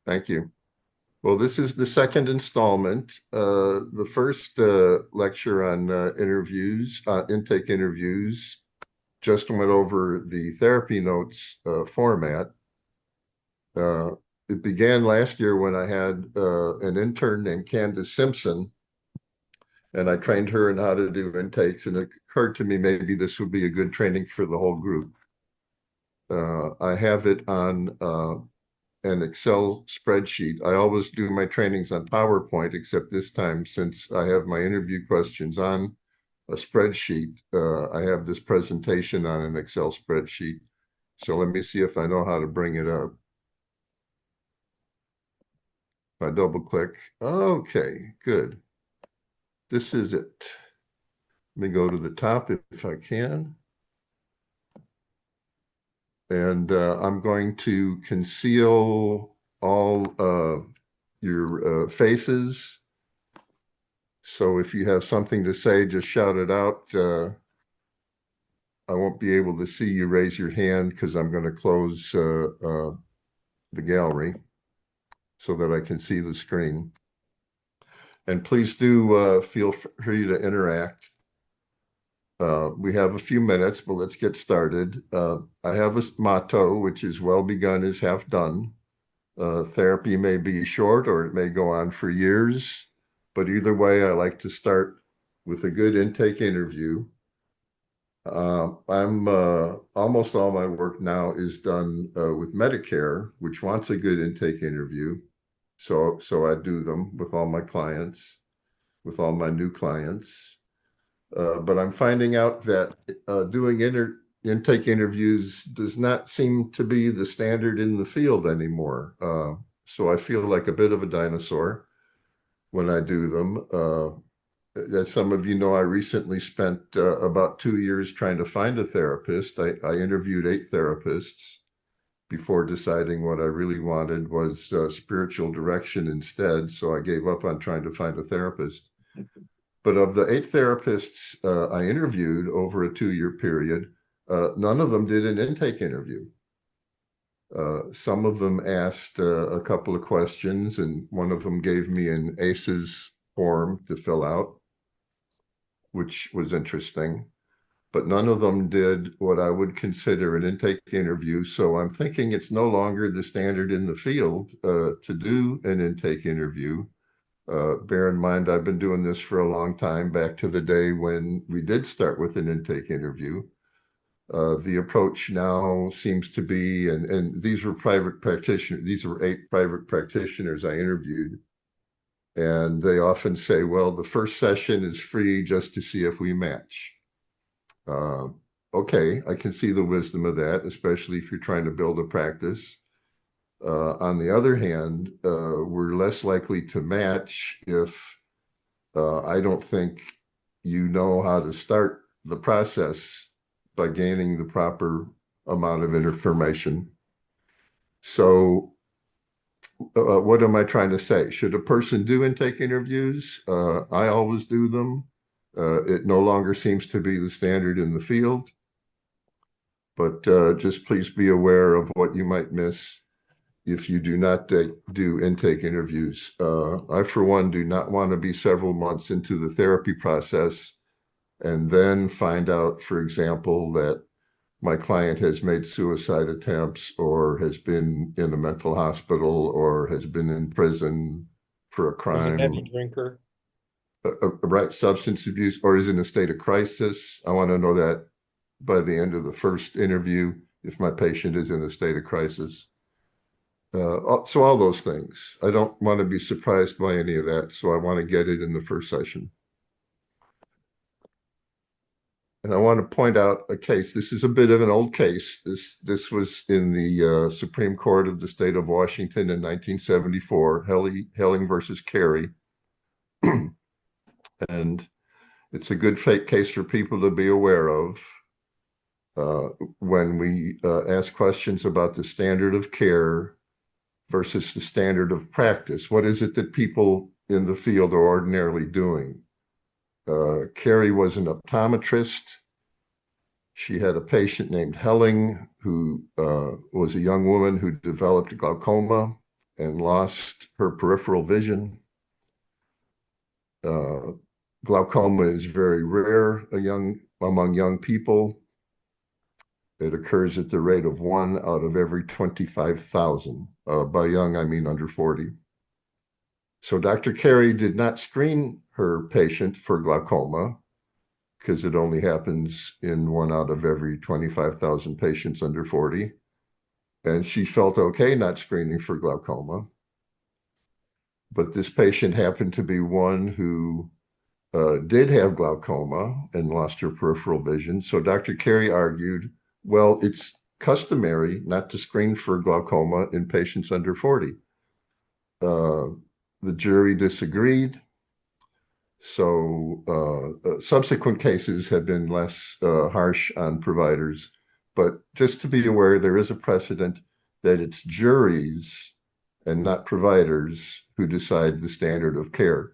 Thank you. Well, this is the second installment. The first lecture on intake interviews, just went over the therapy notes format. Uh, it began last year when I had an intern named Candace Simpson, and I trained her in how to do intakes, and it occurred to me maybe this would be a good training for the whole group. I have it on an Excel spreadsheet. I always do my trainings on PowerPoint, except this time, since I have my interview questions on a spreadsheet, I have this presentation on an Excel spreadsheet. So let me see if I know how to bring it up. If I double click, okay, good. This is it. Let me go to the top if I can. And I'm going to conceal all your faces. So if you have something to say, just shout it out. I won't be able to see you raise your hand because I'm going to close the gallery so that I can see the screen. And please do feel free to interact. We have a few minutes, but let's get started. I have a motto, which is well begun is half done. Therapy may be short or it may go on for years, but either way, I like to start with a good intake interview. I'm almost all my work now is done with Medicare, which wants a good intake interview. So I do them with all my clients, with all my new clients. But I'm finding out that doing intake interviews does not seem to be the standard in the field anymore. So I feel like a bit of a dinosaur when I do them. As some of you know, I recently spent about 2 years trying to find a therapist. I interviewed 8 therapists before deciding what I really wanted was spiritual direction instead. So I gave up on trying to find a therapist. But of the 8 therapists I interviewed over a 2-year period, none of them did an intake interview. Some of them asked a couple of questions, and one of them gave me an ACEs form to fill out, which was interesting. But none of them did what I would consider an intake interview. So I'm thinking it's no longer the standard in the field to do an intake interview. Bear in mind, I've been doing this for a long time, back to the day when we did start with an intake interview. The approach now seems to be, and these were private practitioners, these were 8 private practitioners I interviewed. And they often say, well, the first session is free just to see if we match. Okay, I can see the wisdom of that, especially if you're trying to build a practice. On the other hand, we're less likely to match if I don't think you know how to start the process by gaining the proper amount of information. So what am I trying to say? Should a person do intake interviews? I always do them. It no longer seems to be the standard in the field, but just please be aware of what you might miss if you do not do intake interviews. I, for one, do not want to be several months into the therapy process and then find out, for example, that my client has made suicide attempts or has been in a mental hospital or has been in prison for a Was a heavy crime, drinker. right, substance abuse, or is in a state of crisis. I want to know that by the end of the first interview if my patient is in a state of crisis. So all those things. I don't want to be surprised by any of that, so I want to get it in the first session. And I want to point out a case. This is a bit of an old case. This was in the Supreme Court of the state of Washington in 1974, Helling versus Carey. And it's a good fake case for people to be aware of when we ask questions about the standard of care versus the standard of practice. What is it that people in the field are ordinarily doing? Carrie was an optometrist. She had a patient named Helling who was a young woman who developed glaucoma. and lost her peripheral vision. Glaucoma is very rare among young people. It occurs at the rate of 1 out of every 25,000. By young, I mean under 40. So Dr. Carey did not screen her patient for glaucoma because it only happens in 1 out of every 25,000 patients under 40. And she felt okay not screening for glaucoma. But this patient happened to be one who did have glaucoma and lost her peripheral vision. So Dr. Carey argued, well, it's customary not to screen for glaucoma in patients under 40. The jury disagreed. So subsequent cases have been less harsh on providers. But just to be aware, there is a precedent that it's juries and not providers who decide the standard of care.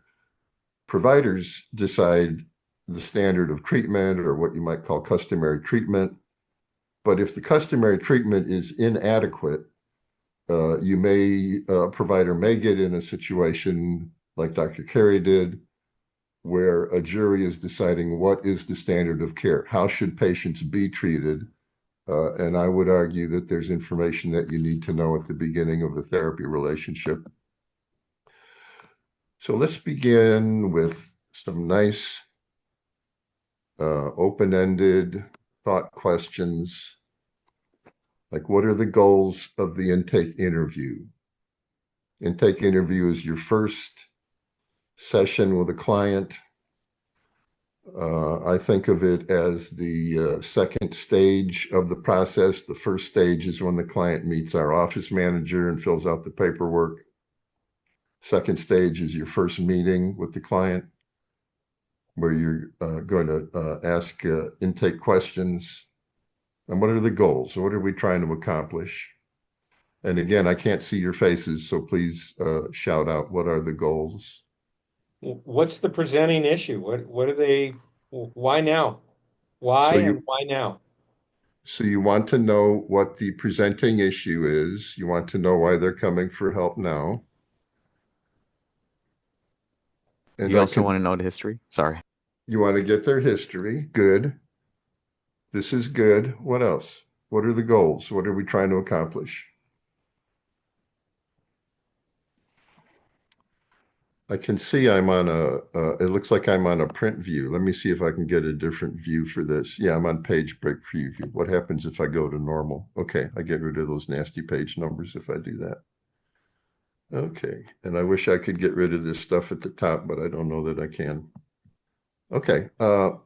Providers decide the standard of treatment, or what you might call customary treatment. But if the customary treatment is inadequate, a provider may get in a situation like Dr. Carey did, where a jury is deciding what is the standard of care, how should patients be treated. And I would argue that there's information that you need to know at the beginning of the therapy relationship. So let's begin with some nice open-ended thought questions, like what are the goals of the intake interview? Intake interview is your first session with a client. I think of it as the second stage of the process. The first stage is when the client meets our office manager and fills out the paperwork. Second stage is your first meeting with the client, where you're going to ask intake questions. And what are the goals? What are we trying to accomplish? And again, I can't see your faces, so please shout out, what are the goals? What's the presenting issue? What are they, why now? So Why and you why now? so you want to know what the presenting issue is. You want to know why they're coming for help now. And You also want to know the history? Sorry. you want to get their history. Good. This is good. What else? What are the goals? What are we trying to accomplish? I can see I'm on it looks like I'm on a print view. Let me see if I can get a different view for this. Yeah, I'm on page break preview. What happens if I go to normal? Okay, I get rid of those nasty page numbers if I do that. Okay, and I wish I could get rid of this stuff at the top, but I don't know that I can. Okay, I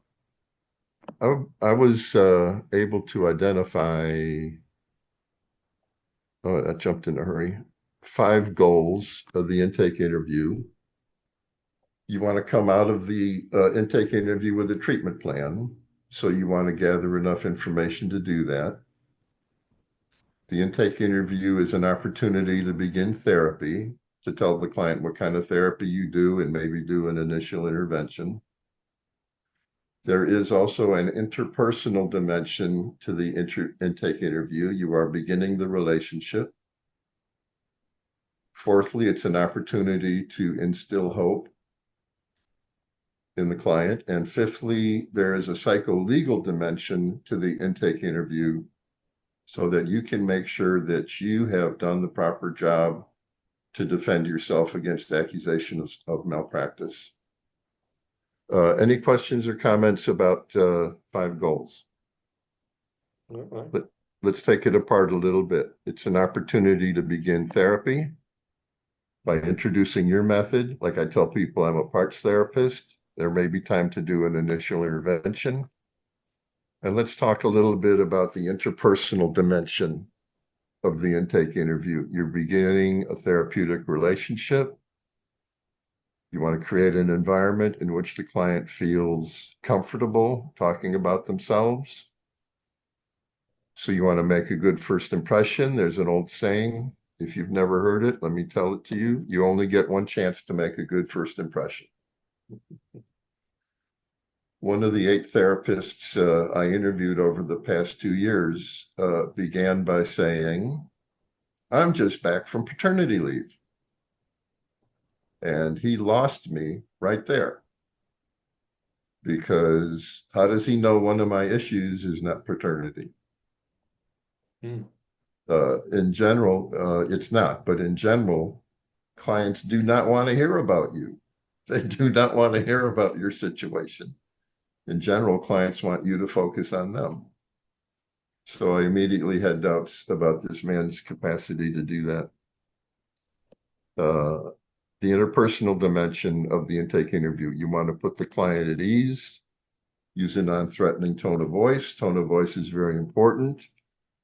was able to identify, oh, that jumped in a hurry, 5 goals of the intake interview. You want to come out of the intake interview with a treatment plan. So you want to gather enough information to do that. The intake interview is an opportunity to begin therapy, to tell the client what kind of therapy you do and maybe do an initial intervention. There is also an interpersonal dimension to the intake interview. You are beginning the relationship. Fourthly, it's an opportunity to instill hope in the client. And fifthly, there is a psycho-legal dimension to the intake interview so that you can make sure that you have done the proper job to defend yourself against accusations of malpractice. Any questions or comments about 5 goals? Right. Let's take it apart a little bit. It's an opportunity to begin therapy by introducing your method. Like I tell people, I'm a parts therapist. There may be time to do an initial intervention. And let's talk a little bit about the interpersonal dimension of the intake interview. You're beginning a therapeutic relationship. You want to create an environment in which the client feels comfortable talking about themselves. So you want to make a good first impression. There's an old saying, if you've never heard it, let me tell it to you. You only get one chance to make a good first impression. One of the 8 therapists I interviewed over the past 2 years began by saying, I'm just back from paternity leave. And he lost me right there. Because how does he know one of my issues is not paternity? Hmm. In general, it's not, but in general, clients do not want to hear about you. They do not want to hear about your situation. In general, clients want you to focus on them. So I immediately had doubts about this man's capacity to do that. The interpersonal dimension of the intake interview, you want to put the client at ease, use a non-threatening tone of voice. Tone of voice is very important.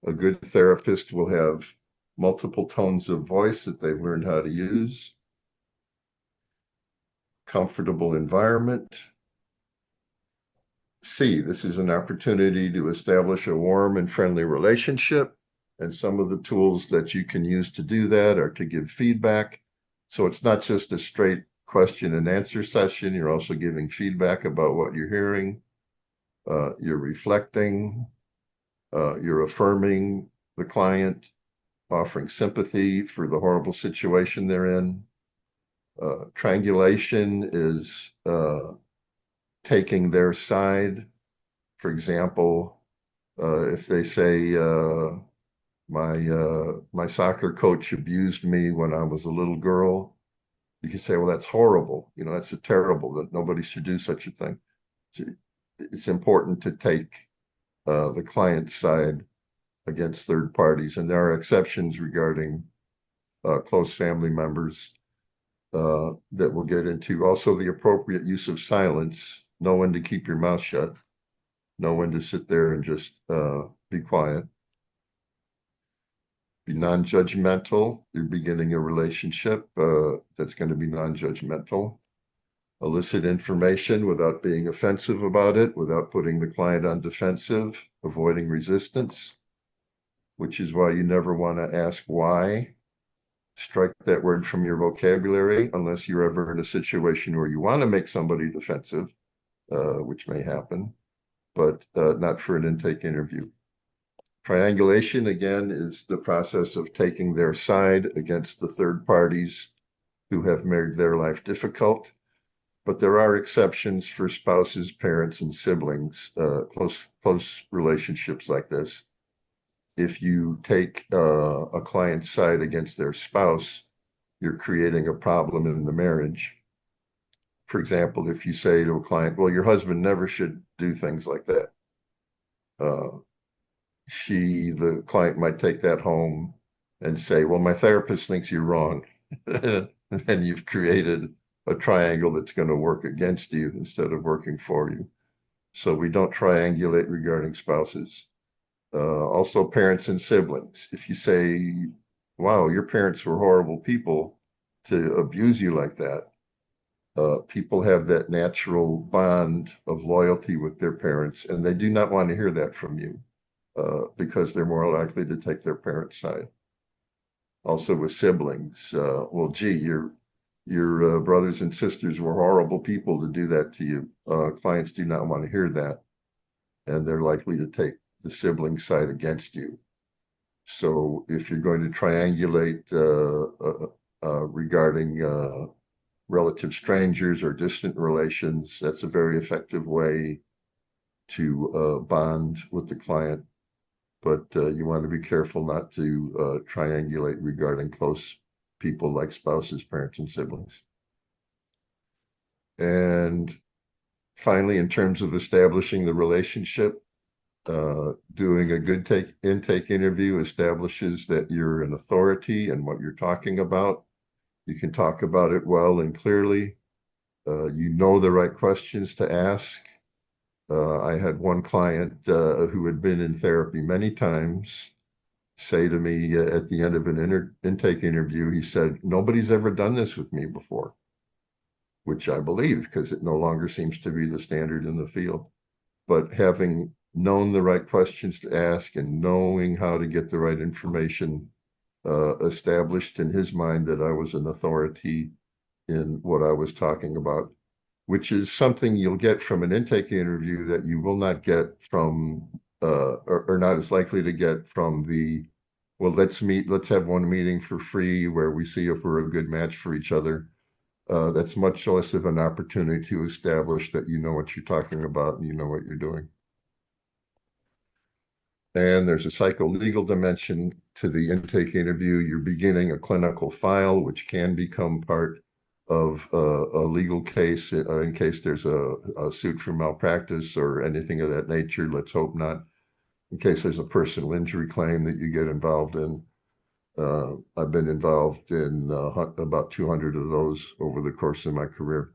A good therapist will have multiple tones of voice that they've learned how to use. Comfortable environment. C, this is an opportunity to establish a warm and friendly relationship. And some of the tools that you can use to do that are to give feedback. So it's not just a straight question and answer session. You're also giving feedback about what you're hearing. You're reflecting. You're affirming the client, offering sympathy for the horrible situation they're in. Triangulation is taking their side. For example, if they say my soccer coach abused me when I was a little girl, you can say, well, that's horrible. You know, that's terrible. That nobody should do such a thing. So it's important to take the client's side against third parties, and there are exceptions regarding close family members that we'll get into. Also, the appropriate use of silence. Know when to keep your mouth shut. Know when to sit there and just be quiet. Be non-judgmental. You're beginning a relationship that's going to be non-judgmental. Elicit information without being offensive about it, without putting the client on defensive, avoiding resistance, which is why you never want to ask why. Strike that word from your vocabulary unless you're ever in a situation where you want to make somebody defensive, which may happen, but not for an intake interview. Triangulation, again, is the process of taking their side against the third parties who have made their life difficult. But there are exceptions for spouses, parents, and siblings, close relationships like this. If you take a client's side against their spouse, you're creating a problem in the marriage. For example, if you say to a client, well, your husband never should do things like that. The client might take that home and say, well, my therapist thinks you're wrong. And then you've created a triangle that's going to work against you instead of working for you. So we don't triangulate regarding spouses. Also, parents and siblings. If you say, wow, your parents were horrible people to abuse you like that, people have that natural bond of loyalty with their parents, and they do not want to hear that from you because they're more likely to take their parents' side. Also with siblings, well, gee, your brothers and sisters were horrible people to do that to you. Clients do not want to hear that, and they're likely to take the sibling side against you. So if you're going to triangulate regarding relative strangers or distant relations, that's a very effective way to bond with the client. But you want to be careful not to triangulate regarding close people like spouses, parents, and siblings. And finally, in terms of establishing the relationship, doing a good intake interview establishes that you're an authority in what you're talking about. You can talk about it well and clearly. You know the right questions to ask. I had one client who had been in therapy many times say to me at the end of an intake interview, he said, nobody's ever done this with me before, which I believe because it no longer seems to be the standard in the field. But having known the right questions to ask and knowing how to get the right information established in his mind that I was an authority in what I was talking about, which is something you'll get from an intake interview that you will not get from, or not as likely to get from the well, let's have one meeting for free where we see if we're a good match for each other. That's much less of an opportunity to establish that you know what you're talking about and you know what you're doing. And there's a psycholegal dimension to the intake interview. You're beginning a clinical file, which can become part of a legal case in case there's a suit for malpractice or anything of that nature. Let's hope not. In case there's a personal injury claim that you get involved in. I've been involved in about 200 of those over the course of my career.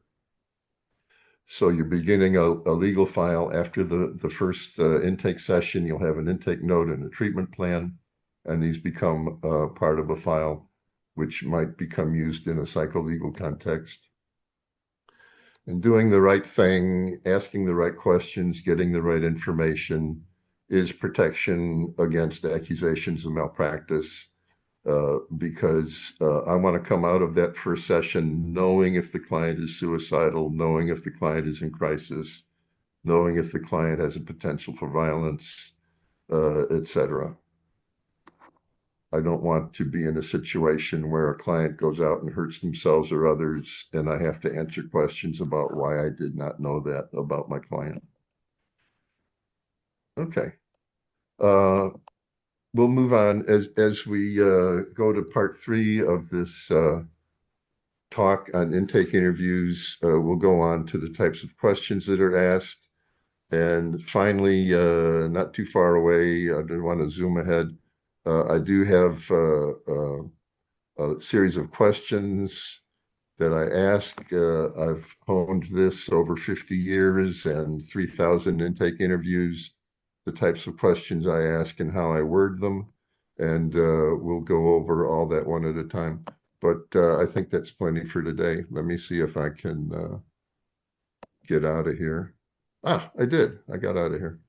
So you're beginning a legal file after the first intake session. You'll have an intake note and a treatment plan, and these become part of a file which might become used in a psycholegal context. And doing the right thing, asking the right questions, getting the right information is protection against accusations of malpractice. Because I want to come out of that first session knowing if the client is suicidal, knowing if the client is in crisis, knowing if the client has a potential for violence, etc. I don't want to be in a situation where a client goes out and hurts themselves or others, and I have to answer questions about why I did not know that about my client. Okay. We'll move on as we go to part 3 of this talk on intake interviews. We'll go on to the types of questions that are asked. And finally, not too far away, I didn't want to zoom ahead. I do have a series of questions that I ask. I've honed this over 50 years and 3,000 intake interviews, the types of questions I ask and how I word them. And we'll go over all that one at a time. But I think that's plenty for today. Let me see if I can get out of here. I did. I got out of here.